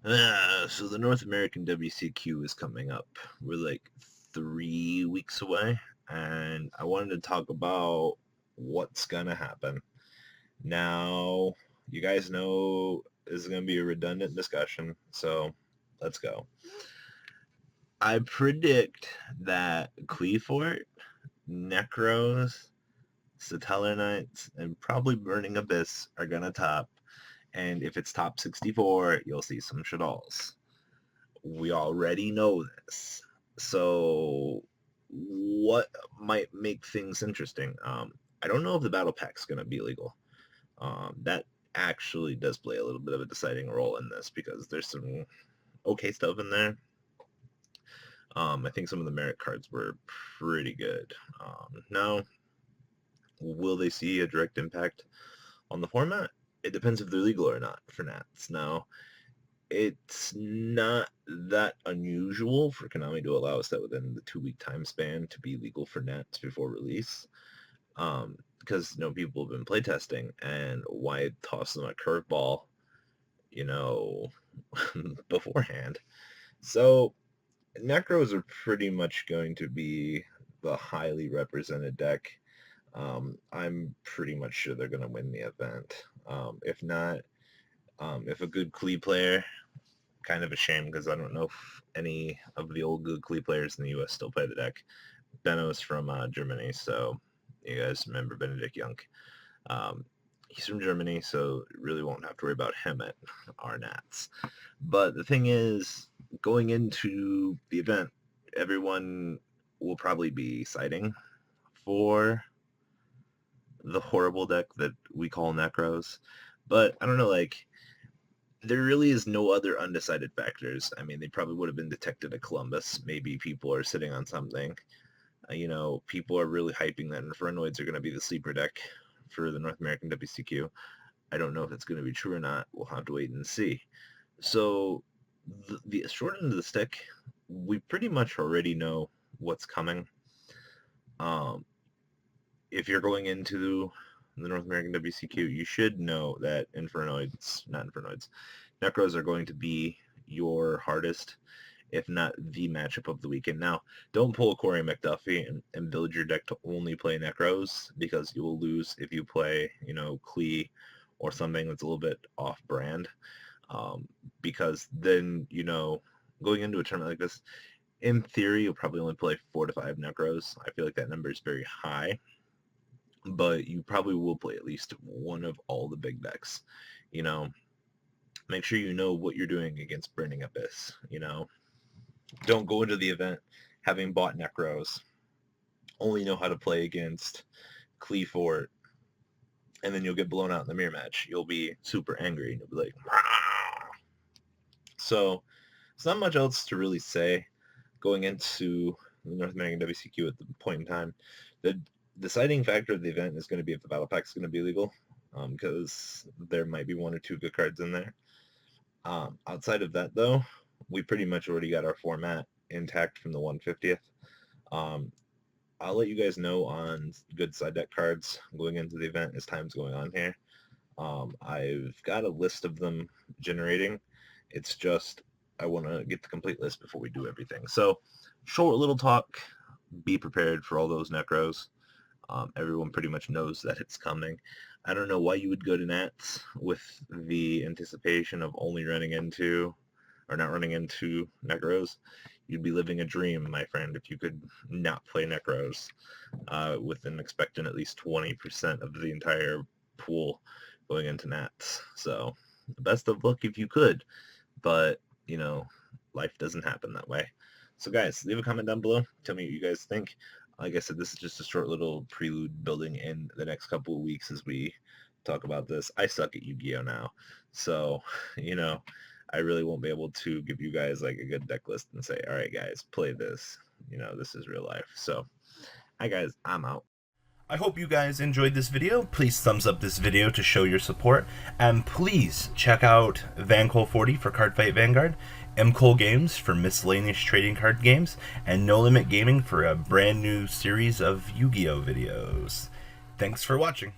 So the North American WCQ is coming up. We're like 3 weeks away, and I wanted to talk about what's gonna happen. Now, you guys know this is gonna be a redundant discussion, so let's go. I predict that Cleafort, Necros, Satellar Knights, and probably Burning Abyss are gonna top. And if it's top 64, you'll see some Shaddolls. We already know this. So what might make things interesting? I don't know if the battle pack's going to be legal. That actually does play a little bit of a deciding role in this because there's some okay stuff in there. I think some of the merit cards were pretty good. Now, will they see a direct impact on the format? It depends if they're legal or not for Nats. Now, it's not that unusual for Konami to allow us that within the 2-week time span to be legal for Nats before release. Because people have been playtesting, and why toss them a curveball, beforehand. So Necros are pretty much going to be the highly represented deck. I'm pretty much sure they're going to win the event. If not, if a good Klee player, kind of a shame because I don't know if any of the old good Klee players in the U.S. still play the deck. Benno's from Germany, so you guys remember Benedict Young. He's from Germany, so really won't have to worry about him at our Nats. But the thing is, going into the event, everyone will probably be citing for the horrible deck that we call Necros. But I don't know, there really is no other undecided factors. I mean, they probably would have been detected at Columbus. Maybe people are sitting on something. People are really hyping that Infernoids are going to be the sleeper deck for the North American WCQ. I don't know if it's going to be true or not. We'll have to wait and see. So the short end of the stick, we pretty much already know what's coming. If you're going into the North American WCQ, you should know that Necros are going to be your hardest, if not the matchup of the weekend. Now, don't pull a Corey McDuffie and build your deck to only play Necros, because you will lose if you play, Klee or something that's a little bit off-brand. Because then, going into a tournament like this, in theory, you'll probably only play 4 to 5 Necros. I feel like that number is very high, but you probably will play at least one of all the big decks. Make sure you know what you're doing against Burning Abyss. Don't go into the event having bought Necros, only know how to play against Cleafort, and then you'll get blown out in the mirror match. You'll be super angry, and you'll be like, "Rah!" So there's not much else to really say going into the North American WCQ at the point in time. The deciding factor of the event is going to be if the battle pack is going to be legal, because there might be 1 or 2 good cards in there. Outside of that, though, we pretty much already got our format intact from the 150th. I'll let you guys know on good side deck cards going into the event as time's going on here. I've got a list of them generating. It's just I want to get the complete list before we do everything. So short little talk. Be prepared for all those Necros. Everyone pretty much knows that it's coming. I don't know why you would go to Nats with the anticipation of only not running into Necros. You'd be living a dream, my friend, if you could not play Necros with an expectant at least 20% of the entire pool going into Nats. So best of luck if you could, but life doesn't happen that way. So guys, leave a comment down below. Tell me what you guys think. Like I said, this is just a short little prelude building in the next couple of weeks as we talk about this. I suck at Yu-Gi-Oh now, so I really won't be able to give you guys like a good deck list and say, all right guys, play this. This is real life. So hi guys, I'm out. I hope you guys enjoyed this video. Please thumbs up this video to show your support, and please check out Vanguard for Cardfight Vanguard, MKohl Games for miscellaneous trading card games, and No Limit Gaming for a brand new series of Yu-Gi-Oh videos. Thanks for watching.